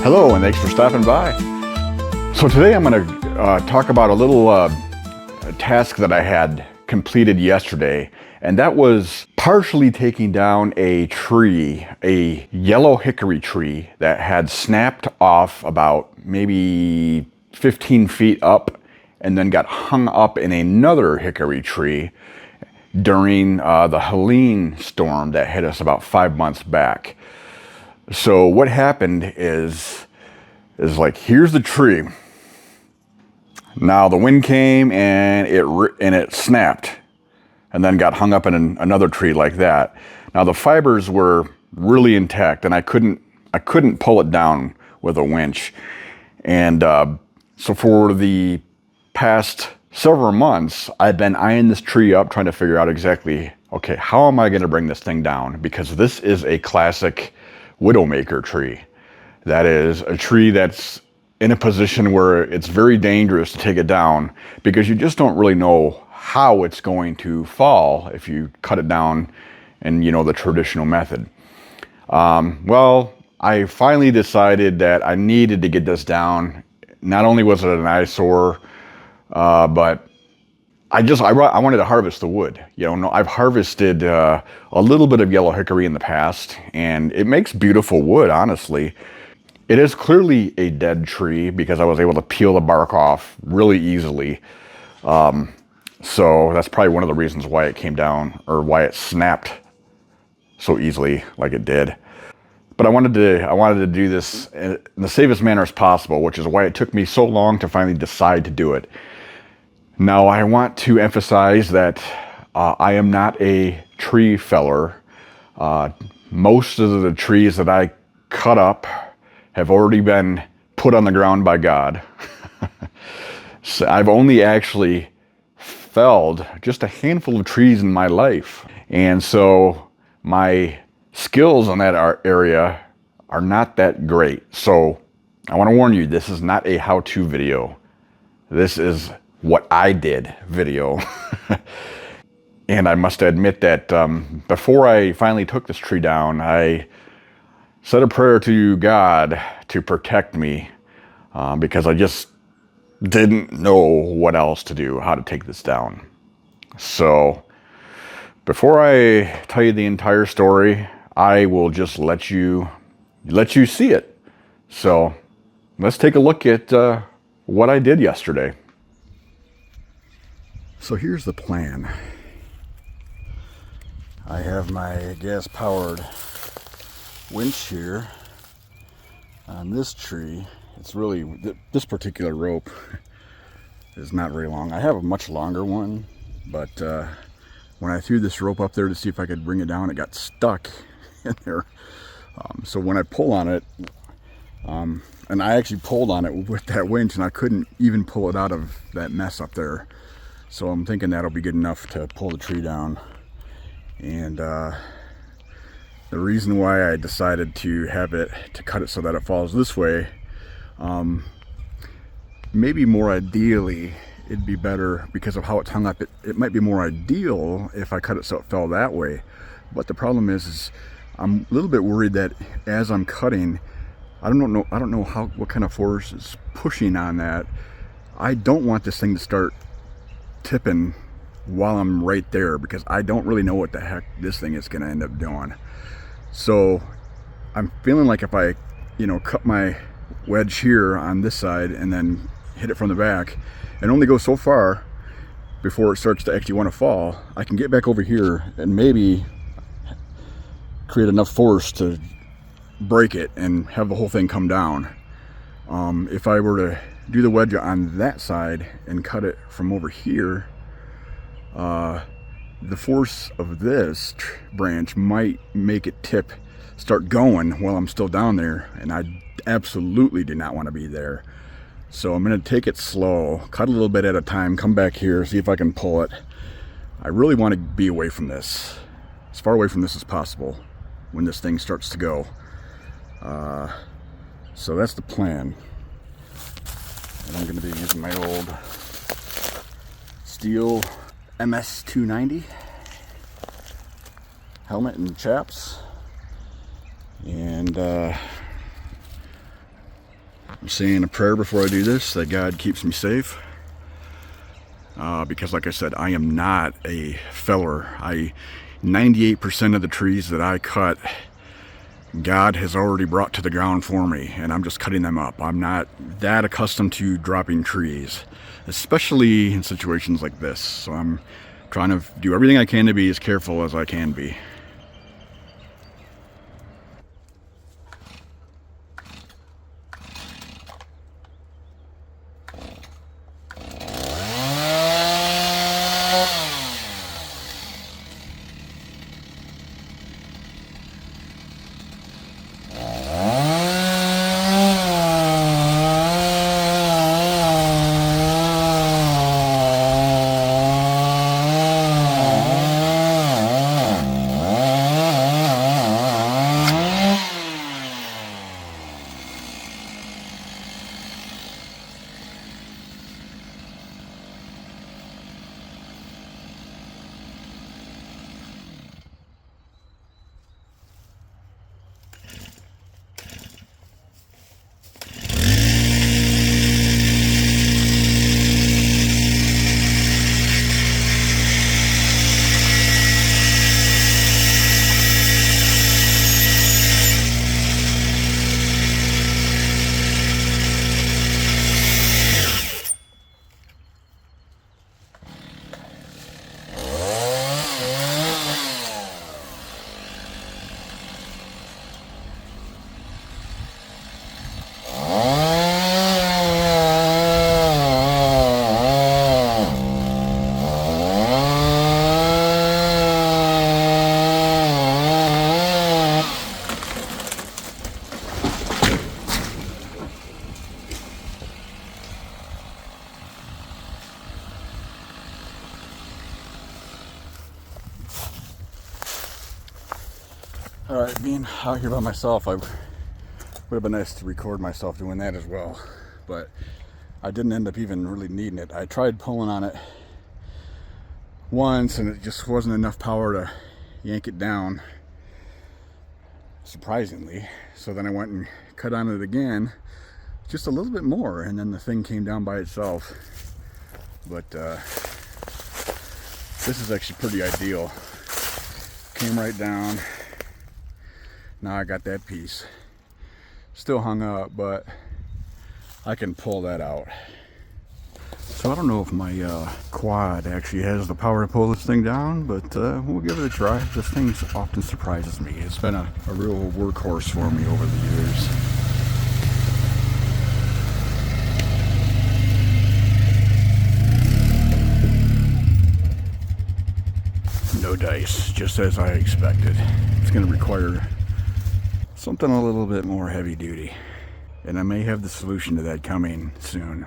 Hello, and thanks for stopping by. So today I'm going to talk about a little task that I had completed yesterday, and that was partially taking down a tree, a yellow hickory tree that had snapped off about maybe 15 feet up and then got hung up in another hickory tree during the Helene storm that hit us about 5 months back. So what happened is like, here's the tree. Now the wind came and it snapped and then got hung up in another tree like that. Now the fibers were really intact and I couldn't pull it down with a winch. And so for the past several months, I've been eyeing this tree up, trying to figure out exactly, okay, how am I going to bring this thing down? Because this is a classic widowmaker tree. That is a tree that's in a position where it's very dangerous to take it down because you just don't really know how it's going to fall if you cut it down in, the traditional method. Well, I finally decided that I needed to get this down. Not only was it an eyesore, but I wanted to harvest the wood. I've harvested a little bit of yellow hickory in the past, and it makes beautiful wood, honestly. It is clearly a dead tree because I was able to peel the bark off really easily. So that's probably one of the reasons why it came down, or why it snapped so easily like it did. But I wanted to do this in the safest manner as possible, which is why it took me so long to finally decide to do it. Now, I want to emphasize that I am not a tree feller. Most of the trees that I cut up have already been put on the ground by God. So I've only actually felled just a handful of trees in my life. And so my skills on that area are not that great. So I want to warn you, this is not a how-to video. This is what I did video. And I must admit that before I finally took this tree down, I said a prayer to God to protect me because I just didn't know what else to do, how to take this down. So before I tell you the entire story, I will just let you see it. So let's take a look at what I did yesterday. So here's the plan. I have my gas-powered winch here on this tree. It's really, this particular rope is not very long. I have a much longer one, but when I threw this rope up there to see if I could bring it down, it got stuck in there. So when I pull on it, and I actually pulled on it with that winch, and I couldn't even pull it out of that mess up there. So I'm thinking that'll be good enough to pull the tree down. And the reason why I decided to cut it so that it falls this way, maybe more ideally, it'd be better because of how it's hung up. It might be more ideal if I cut it so it fell that way. But the problem is I'm a little bit worried that as I'm cutting, I don't know what kind of force is pushing on that. I don't want this thing to start tipping while I'm right there because I don't really know what the heck this thing is going to end up doing. So I'm feeling like if I, cut my wedge here on this side and then hit it from the back and only go so far before it starts to actually want to fall, I can get back over here and maybe create enough force to break it and have the whole thing come down. If I were to do the wedge on that side and cut it from over here, the force of this branch might make it start going while I'm still down there, and I absolutely do not want to be there. So I'm going to take it slow, cut a little bit at a time, come back here, see if I can pull it. I really want to be away from this, as far away from this as possible when this thing starts to go. So that's the plan. And I'm going to be using my old steel MS-290 helmet and chaps, and I'm saying a prayer before I do this, that God keeps me safe. Because like I said, I am not a feller. 98% of the trees that I cut, God has already brought to the ground for me, and I'm just cutting them up. I'm not that accustomed to dropping trees, especially in situations like this. So I'm trying to do everything I can to be as careful as I can be. Alright, being out here by myself, would have been nice to record myself doing that as well, but I didn't end up even really needing it. I tried pulling on it once and it just wasn't enough power to yank it down, surprisingly. So then I went and cut on it again, just a little bit more, and then the thing came down by itself. But this is actually pretty ideal. Came right down. Now I got that piece. Still hung up, but I can pull that out. So I don't know if my quad actually has the power to pull this thing down, but we'll give it a try. This thing often surprises me. It's been a real workhorse for me over the years. No dice, just as I expected. It's going to require something a little bit more heavy duty, and I may have the solution to that coming soon.